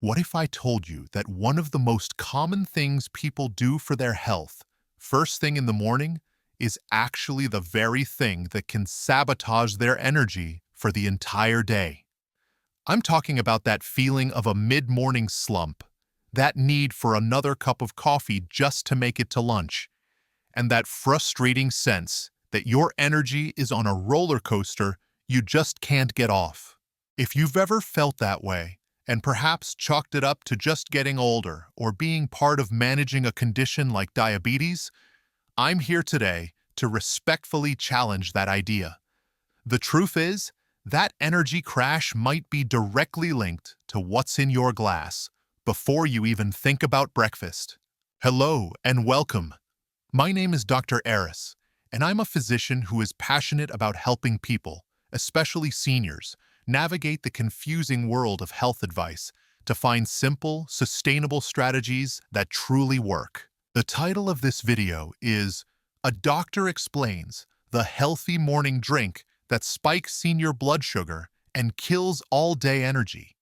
What if I told you that one of the most common things people do for their health, first thing in the morning, is actually the very thing that can sabotage their energy for the entire day? I'm talking about that feeling of a mid-morning slump, that need for another cup of coffee just to make it to lunch, and that frustrating sense that your energy is on a roller coaster you just can't get off. If you've ever felt that way, and perhaps chalked it up to just getting older or being part of managing a condition like diabetes, I'm here today to respectfully challenge that idea. The truth is, that energy crash might be directly linked to what's in your glass before you even think about breakfast. Hello and welcome. My name is Dr. Aris, and I'm a physician who is passionate about helping people, especially seniors, navigate the confusing world of health advice to find simple, sustainable strategies that truly work. The title of this video is "A Doctor Explains the Healthy Morning Drink That Spikes Senior Blood Sugar and Kills All-Day Energy."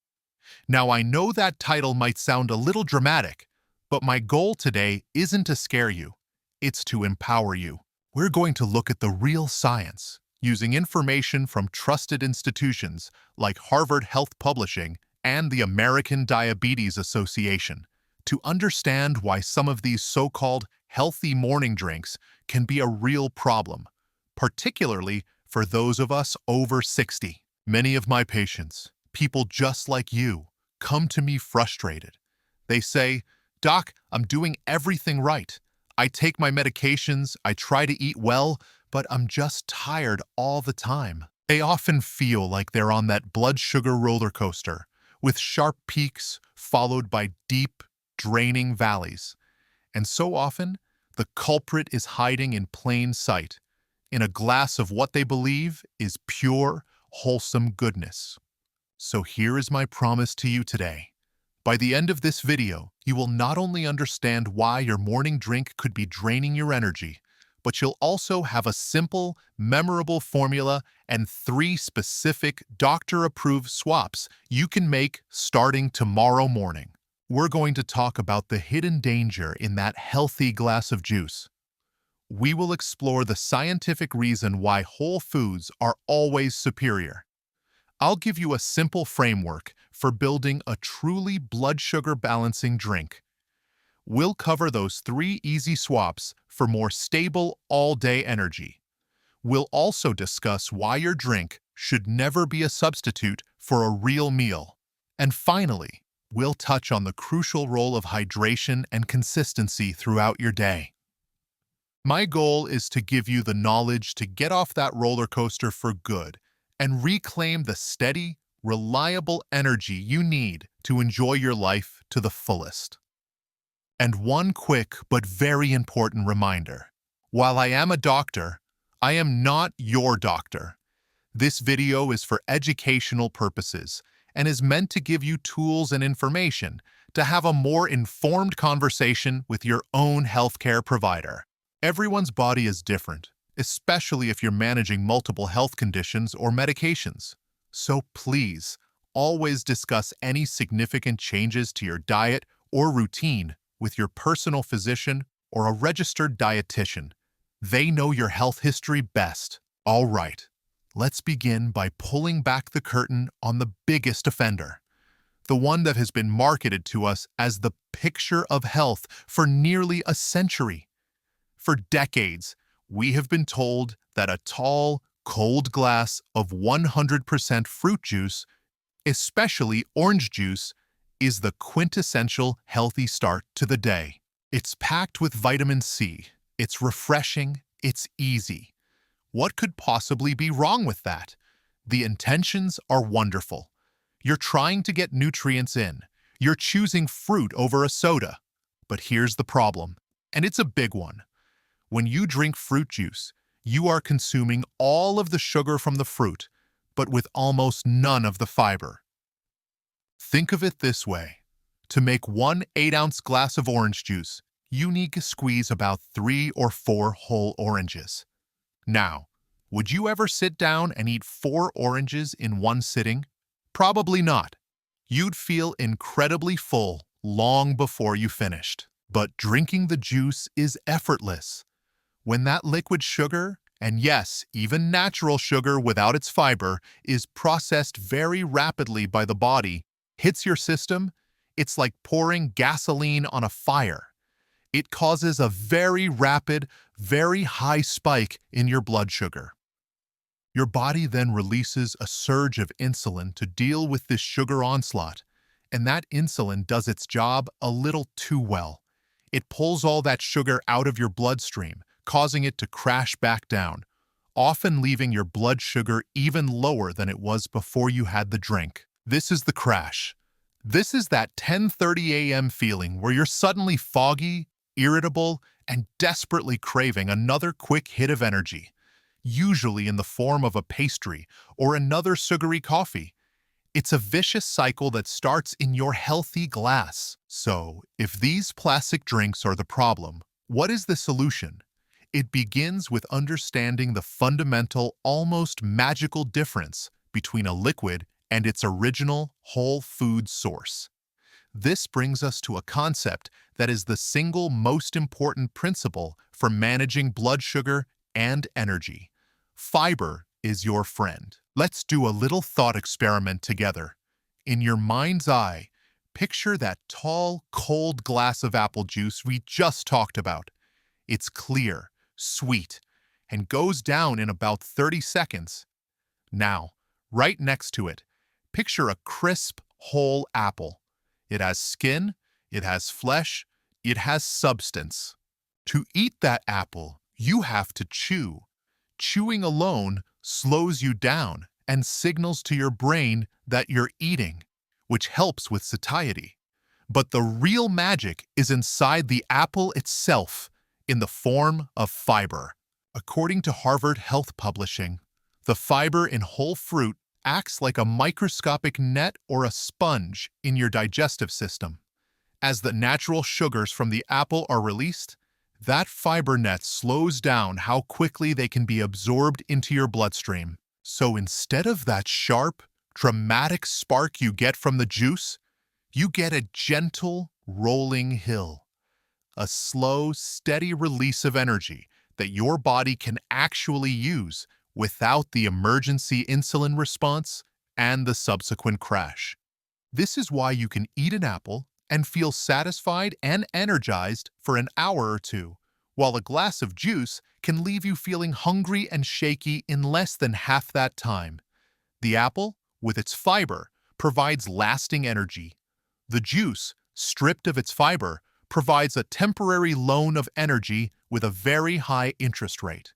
Now, I know that title might sound a little dramatic, but my goal today isn't to scare you. It's to empower you. We're going to look at the real science, using information from trusted institutions like Harvard Health Publishing and the American Diabetes Association, to understand why some of these so-called healthy morning drinks can be a real problem, particularly for those of us over 60. Many of my patients, people just like you, come to me frustrated. They say, "Doc, I'm doing everything right. I take my medications, I try to eat well, but I'm just tired all the time." They often feel like they're on that blood sugar roller coaster, with sharp peaks followed by deep, draining valleys. And so often, the culprit is hiding in plain sight, in a glass of what they believe is pure, wholesome goodness. So here is my promise to you today. By the end of this video, you will not only understand why your morning drink could be draining your energy, but you'll also have a simple, memorable formula and 3 specific doctor-approved swaps you can make starting tomorrow morning. We're going to talk about the hidden danger in that healthy glass of juice. We will explore the scientific reason why whole foods are always superior. I'll give you a simple framework for building a truly blood sugar balancing drink. We'll cover those 3 easy swaps for more stable all-day energy. We'll also discuss why your drink should never be a substitute for a real meal. And finally, we'll touch on the crucial role of hydration and consistency throughout your day. My goal is to give you the knowledge to get off that roller coaster for good and reclaim the steady, reliable energy you need to enjoy your life to the fullest. And one quick but very important reminder. While I am a doctor, I am not your doctor. This video is for educational purposes and is meant to give you tools and information to have a more informed conversation with your own healthcare provider. Everyone's body is different, especially if you're managing multiple health conditions or medications. So please, always discuss any significant changes to your diet or routine with your personal physician or a registered dietitian. They know your health history best. All right, let's begin by pulling back the curtain on the biggest offender, the one that has been marketed to us as the picture of health for nearly a century. For decades, we have been told that a tall, cold glass of 100% fruit juice, especially orange juice, is the quintessential healthy start to the day. It's packed with vitamin C, it's refreshing, it's easy. What could possibly be wrong with that? The intentions are wonderful. You're trying to get nutrients in. You're choosing fruit over a soda. But here's the problem, and it's a big one. When you drink fruit juice, you are consuming all of the sugar from the fruit, but with almost none of the fiber. Think of it this way. To make 1 8-ounce glass of orange juice, you need to squeeze about 3 or 4 whole oranges. Now, would you ever sit down and eat 4 oranges in one sitting? Probably not. You'd feel incredibly full long before you finished. But drinking the juice is effortless. When that liquid sugar, and yes, even natural sugar without its fiber, is processed very rapidly by the body, hits your system, it's like pouring gasoline on a fire. It causes a very rapid, very high spike in your blood sugar. Your body then releases a surge of insulin to deal with this sugar onslaught, and that insulin does its job a little too well. It pulls all that sugar out of your bloodstream, causing it to crash back down, often leaving your blood sugar even lower than it was before you had the drink. This is the crash. This is that 10:30 a.m. feeling where you're suddenly foggy, irritable, and desperately craving another quick hit of energy, usually in the form of a pastry or another sugary coffee. It's a vicious cycle that starts in your healthy glass. So, if these plastic drinks are the problem, what is the solution? It begins with understanding the fundamental, almost magical difference between a liquid and its original whole food source. This brings us to a concept that is the single most important principle for managing blood sugar and energy. Fiber is your friend. Let's do a little thought experiment together. In your mind's eye, picture that tall, cold glass of apple juice we just talked about. It's clear, sweet, and goes down in about 30 seconds. Now, right next to it, picture a crisp, whole apple. It has skin, it has flesh, it has substance. To eat that apple, you have to chew. Chewing alone slows you down and signals to your brain that you're eating, which helps with satiety. But the real magic is inside the apple itself, in the form of fiber. According to Harvard Health Publishing, the fiber in whole fruit acts like a microscopic net or a sponge in your digestive system. As the natural sugars from the apple are released, that fiber net slows down how quickly they can be absorbed into your bloodstream. So instead of that sharp, dramatic spark you get from the juice, you get a gentle, rolling hill. A slow, steady release of energy that your body can actually use without the emergency insulin response and the subsequent crash. This is why you can eat an apple and feel satisfied and energized for an hour or two, while a glass of juice can leave you feeling hungry and shaky in less than half that time. The apple, with its fiber, provides lasting energy. The juice, stripped of its fiber, provides a temporary loan of energy with a very high interest rate.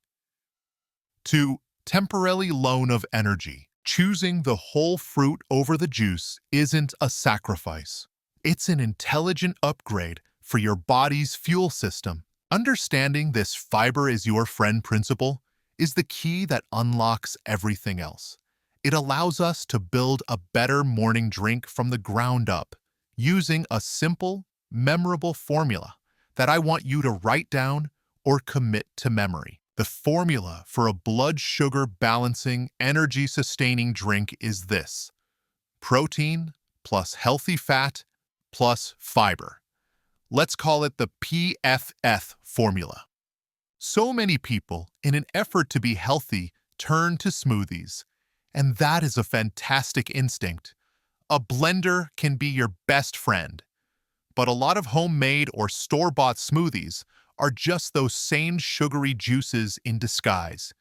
2. Temporary loan of energy. Choosing the whole fruit over the juice isn't a sacrifice. It's an intelligent upgrade for your body's fuel system. Understanding this fiber is your friend principle is the key that unlocks everything else. It allows us to build a better morning drink from the ground up, using a simple, memorable formula that I want you to write down or commit to memory. The formula for a blood sugar balancing, energy sustaining drink is this: protein plus healthy fat plus fiber. Let's call it the PFF formula. So many people, in an effort to be healthy, turn to smoothies, and that is a fantastic instinct. A blender can be your best friend, but a lot of homemade or store-bought smoothies are just those same sugary juices in disguise.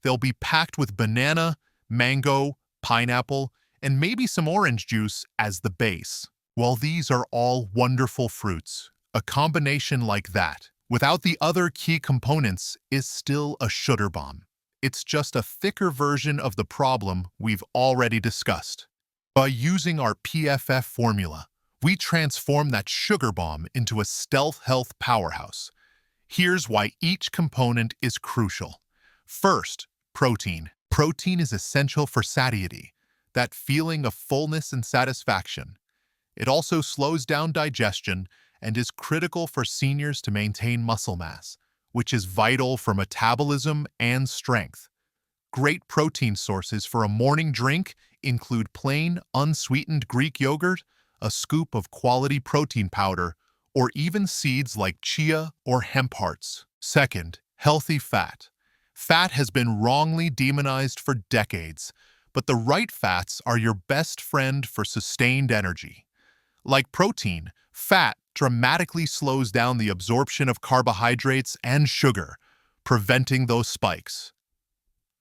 They'll be packed with banana, mango, pineapple, and maybe some orange juice as the base. While these are all wonderful fruits, a combination like that, without the other key components, is still a sugar bomb. It's just a thicker version of the problem we've already discussed. By using our PFF formula, we transform that sugar bomb into a stealth health powerhouse. Here's why each component is crucial. First, protein. Protein is essential for satiety, that feeling of fullness and satisfaction. It also slows down digestion and is critical for seniors to maintain muscle mass, which is vital for metabolism and strength. Great protein sources for a morning drink include plain, unsweetened Greek yogurt, a scoop of quality protein powder, or even seeds like chia or hemp hearts. Second, healthy fat. Fat has been wrongly demonized for decades, but the right fats are your best friend for sustained energy. Like protein, fat dramatically slows down the absorption of carbohydrates and sugar, preventing those spikes.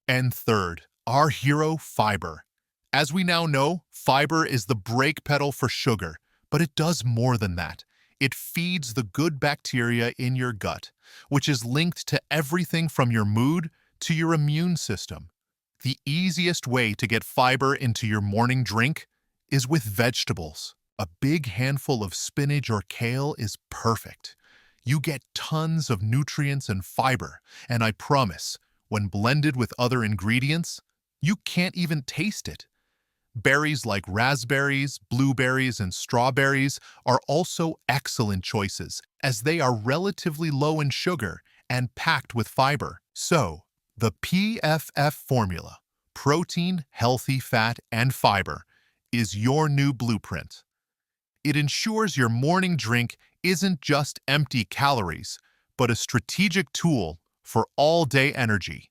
And third, our hero, fiber. As we now know, fiber is the brake pedal for sugar, but it does more than that. It feeds the good bacteria in your gut, which is linked to everything from your mood to your immune system. The easiest way to get fiber into your morning drink is with vegetables. A big handful of spinach or kale is perfect. You get tons of nutrients and fiber, and I promise, when blended with other ingredients, you can't even taste it. Berries like raspberries, blueberries, and strawberries are also excellent choices, as they are relatively low in sugar and packed with fiber. So, the PFF formula, protein, healthy fat, and fiber, is your new blueprint. It ensures your morning drink isn't just empty calories, but a strategic tool for all-day energy.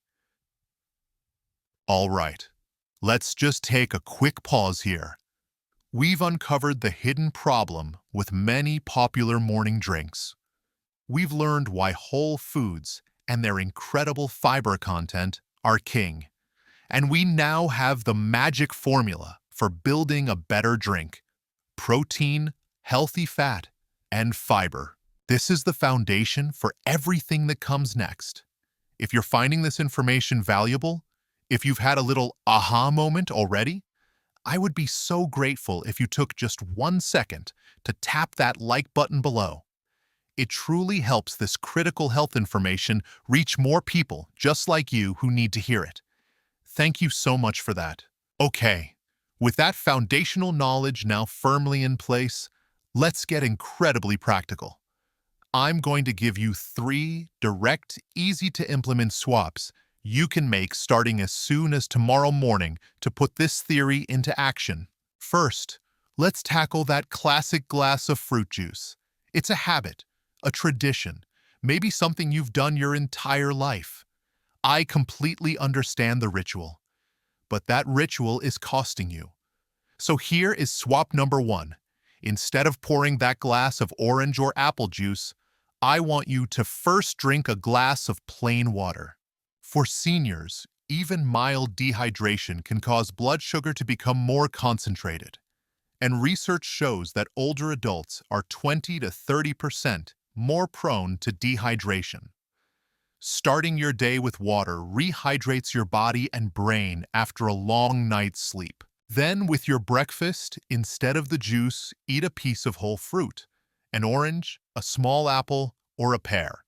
All right, let's just take a quick pause here. We've uncovered the hidden problem with many popular morning drinks. We've learned why whole foods and their incredible fiber content are king. And we now have the magic formula for building a better drink: protein, healthy fat, and fiber. This is the foundation for everything that comes next. If you're finding this information valuable, if you've had a little aha moment already, I would be so grateful if you took just 1 second to tap that like button below. It truly helps this critical health information reach more people just like you who need to hear it. Thank you so much for that. Okay, with that foundational knowledge now firmly in place, let's get incredibly practical. I'm going to give you 3 direct, easy-to-implement swaps you can make starting as soon as tomorrow morning to put this theory into action. First, let's tackle that classic glass of fruit juice. It's a habit, a tradition, maybe something you've done your entire life. I completely understand the ritual, but that ritual is costing you. So here is swap number 1. Instead of pouring that glass of orange or apple juice, I want you to first drink a glass of plain water. For seniors, even mild dehydration can cause blood sugar to become more concentrated. And research shows that older adults are 20 to 30% more prone to dehydration. Starting your day with water rehydrates your body and brain after a long night's sleep. Then, with your breakfast, instead of the juice, eat a piece of whole fruit, an orange, a small apple, or a pear.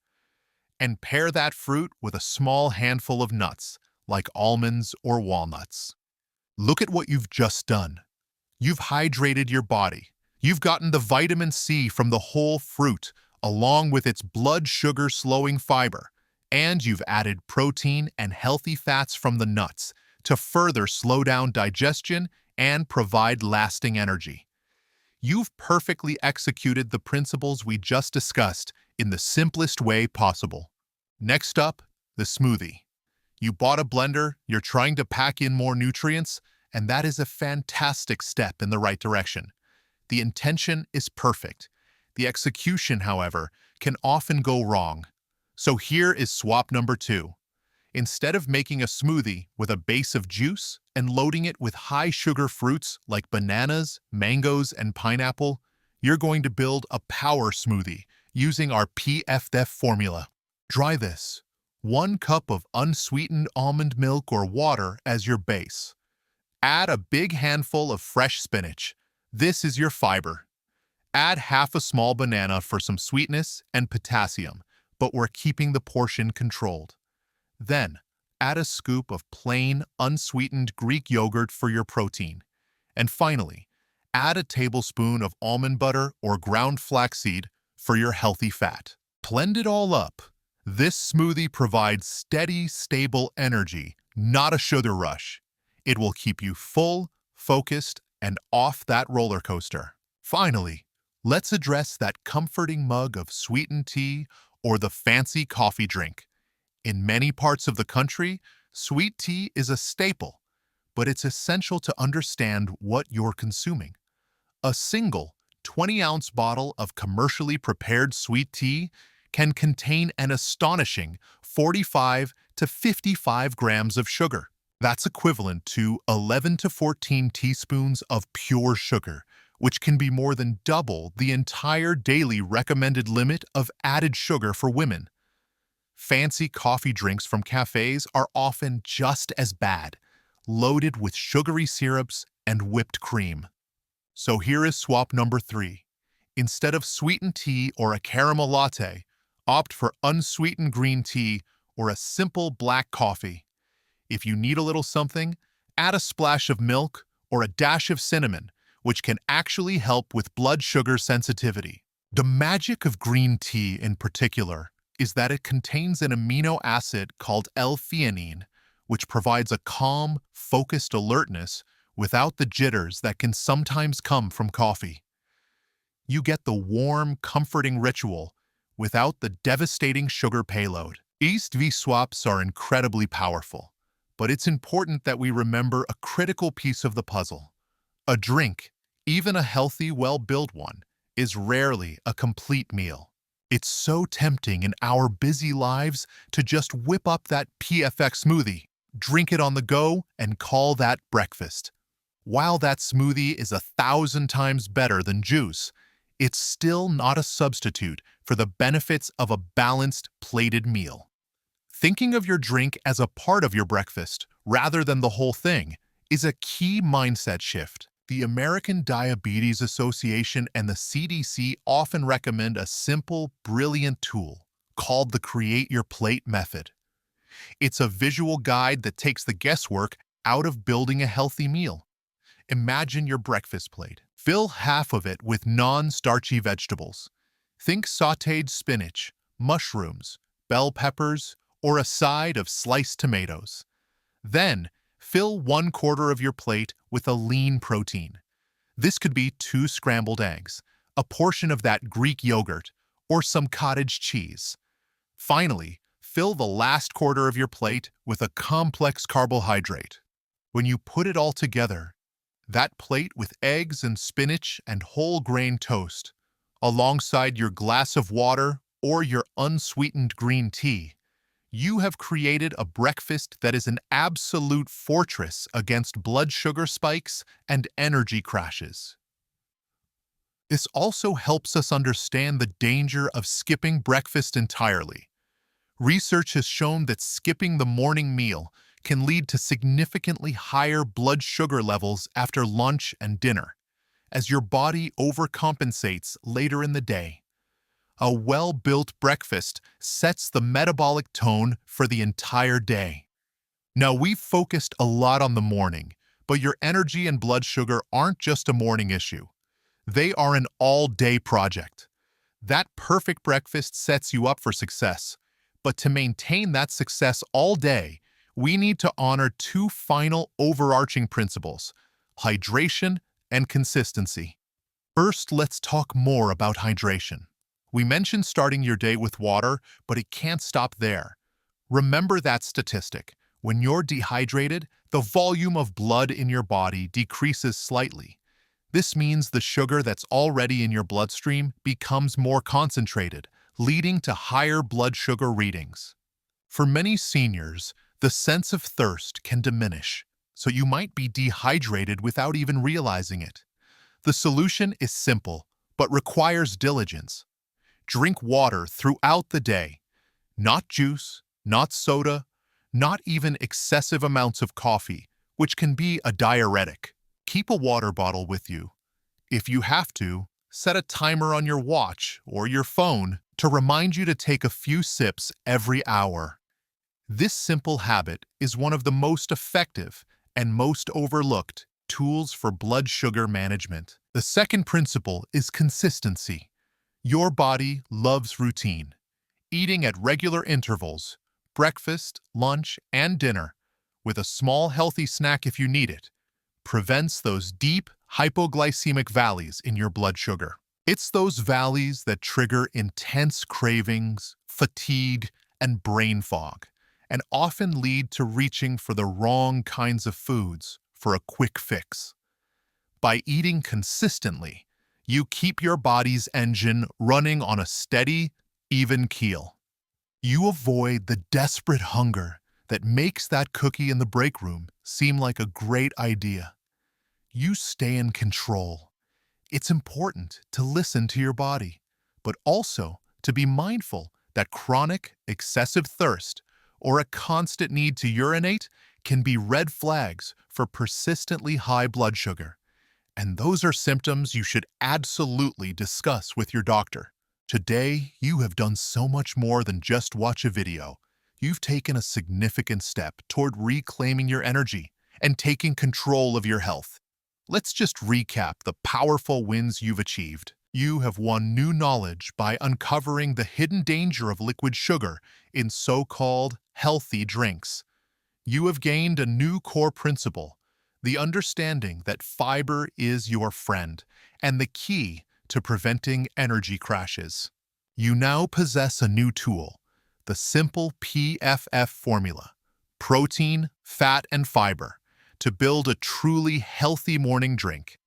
And pair that fruit with a small handful of nuts, like almonds or walnuts. Look at what you've just done. You've hydrated your body. You've gotten the vitamin C from the whole fruit, along with its blood sugar-slowing fiber. And you've added protein and healthy fats from the nuts to further slow down digestion and provide lasting energy. You've perfectly executed the principles we just discussed in the simplest way possible. Next up, the smoothie. You bought a blender, you're trying to pack in more nutrients, and that is a fantastic step in the right direction. The intention is perfect. The execution, however, can often go wrong. So here is swap number 2. Instead of making a smoothie with a base of juice and loading it with high-sugar fruits like bananas, mangoes, and pineapple, you're going to build a power smoothie using our PFF formula. Try this: 1 cup of unsweetened almond milk or water as your base. Add a big handful of fresh spinach. This is your fiber. Add half a small banana for some sweetness and potassium, but we're keeping the portion controlled. Then, add a scoop of plain, unsweetened Greek yogurt for your protein. And finally, add a tablespoon of almond butter or ground flaxseed for your healthy fat. Blend it all up. This smoothie provides steady, stable energy, not a sugar rush. It will keep you full, focused, and off that roller coaster. Finally, let's address that comforting mug of sweetened tea or the fancy coffee drink. In many parts of the country, sweet tea is a staple, but it's essential to understand what you're consuming. A single 20-ounce bottle of commercially prepared sweet tea can contain an astonishing 45 to 55 grams of sugar. That's equivalent to 11 to 14 teaspoons of pure sugar, which can be more than double the entire daily recommended limit of added sugar for women. Fancy coffee drinks from cafes are often just as bad, loaded with sugary syrups and whipped cream. So here is swap number 3. Instead of sweetened tea or a caramel latte, opt for unsweetened green tea or a simple black coffee. If you need a little something, add a splash of milk or a dash of cinnamon, which can actually help with blood sugar sensitivity. The magic of green tea in particular is that it contains an amino acid called L-theanine, which provides a calm, focused alertness without the jitters that can sometimes come from coffee. You get the warm, comforting ritual without the devastating sugar payload. East V swaps are incredibly powerful, but it's important that we remember a critical piece of the puzzle. A drink, even a healthy, well-built one, is rarely a complete meal. It's so tempting in our busy lives to just whip up that PFX smoothie, drink it on the go, and call that breakfast. While that smoothie is 1,000 times better than juice, it's still not a substitute for the benefits of a balanced, plated meal. Thinking of your drink as a part of your breakfast, rather than the whole thing, is a key mindset shift. The American Diabetes Association and the CDC often recommend a simple, brilliant tool called the Create Your Plate method. It's a visual guide that takes the guesswork out of building a healthy meal. Imagine your breakfast plate. Fill half of it with non-starchy vegetables. Think sautéed spinach, mushrooms, bell peppers, or a side of sliced tomatoes. Then, fill 1/4 of your plate with a lean protein. This could be 2 scrambled eggs, a portion of that Greek yogurt, or some cottage cheese. Finally, fill the last quarter of your plate with a complex carbohydrate. When you put it all together, that plate with eggs and spinach and whole grain toast, alongside your glass of water or your unsweetened green tea, you have created a breakfast that is an absolute fortress against blood sugar spikes and energy crashes. This also helps us understand the danger of skipping breakfast entirely. Research has shown that skipping the morning meal can lead to significantly higher blood sugar levels after lunch and dinner, as your body overcompensates later in the day. A well-built breakfast sets the metabolic tone for the entire day. Now, we've focused a lot on the morning, but your energy and blood sugar aren't just a morning issue. They are an all-day project. That perfect breakfast sets you up for success, but to maintain that success all day, we need to honor 2 final overarching principles: hydration and consistency. First, let's talk more about hydration. We mentioned starting your day with water, but it can't stop there. Remember that statistic. When you're dehydrated, the volume of blood in your body decreases slightly. This means the sugar that's already in your bloodstream becomes more concentrated, leading to higher blood sugar readings. For many seniors, the sense of thirst can diminish, so you might be dehydrated without even realizing it. The solution is simple, but requires diligence. Drink water throughout the day. Not juice, not soda, not even excessive amounts of coffee, which can be a diuretic. Keep a water bottle with you. If you have to, set a timer on your watch or your phone to remind you to take a few sips every hour. This simple habit is one of the most effective and most overlooked tools for blood sugar management. The second principle is consistency. Your body loves routine. Eating at regular intervals, breakfast, lunch, and dinner, with a small healthy snack if you need it, prevents those deep hypoglycemic valleys in your blood sugar. It's those valleys that trigger intense cravings, fatigue, and brain fog, and often lead to reaching for the wrong kinds of foods for a quick fix. By eating consistently, you keep your body's engine running on a steady, even keel. You avoid the desperate hunger that makes that cookie in the break room seem like a great idea. You stay in control. It's important to listen to your body, but also to be mindful that chronic, excessive thirst or a constant need to urinate can be red flags for persistently high blood sugar. And those are symptoms you should absolutely discuss with your doctor. Today, you have done so much more than just watch a video. You've taken a significant step toward reclaiming your energy and taking control of your health. Let's just recap the powerful wins you've achieved. You have won new knowledge by uncovering the hidden danger of liquid sugar in so-called healthy drinks. You have gained a new core principle, the understanding that fiber is your friend and the key to preventing energy crashes. You now possess a new tool, the simple PFF formula, protein, fat, and fiber, to build a truly healthy morning drink.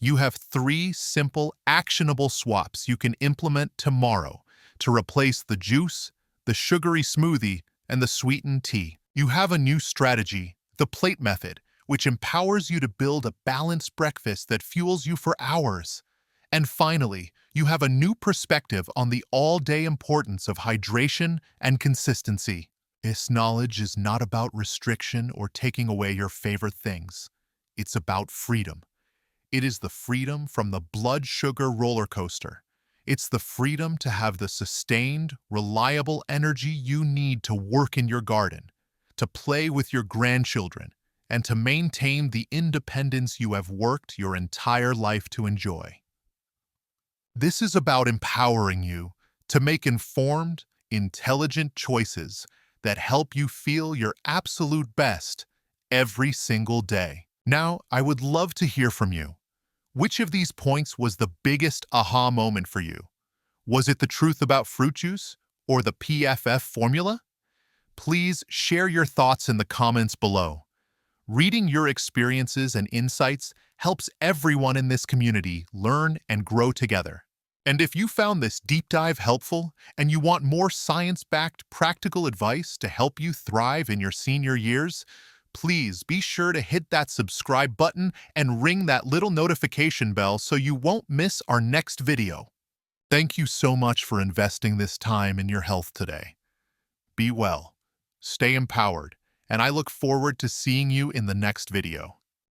You have 3 simple, actionable swaps you can implement tomorrow to replace the juice, the sugary smoothie, and the sweetened tea. You have a new strategy, the plate method, which empowers you to build a balanced breakfast that fuels you for hours. And finally, you have a new perspective on the all-day importance of hydration and consistency. This knowledge is not about restriction or taking away your favorite things. It's about freedom. It is the freedom from the blood sugar roller coaster. It's the freedom to have the sustained, reliable energy you need to work in your garden, to play with your grandchildren, and to maintain the independence you have worked your entire life to enjoy. This is about empowering you to make informed, intelligent choices that help you feel your absolute best every single day. Now, I would love to hear from you. Which of these points was the biggest aha moment for you? Was it the truth about fruit juice or the PFF formula? Please share your thoughts in the comments below. Reading your experiences and insights helps everyone in this community learn and grow together. And if you found this deep dive helpful and you want more science-backed practical advice to help you thrive in your senior years, please be sure to hit that subscribe button and ring that little notification bell so you won't miss our next video. Thank you so much for investing this time in your health today. Be well, stay empowered, and I look forward to seeing you in the next video.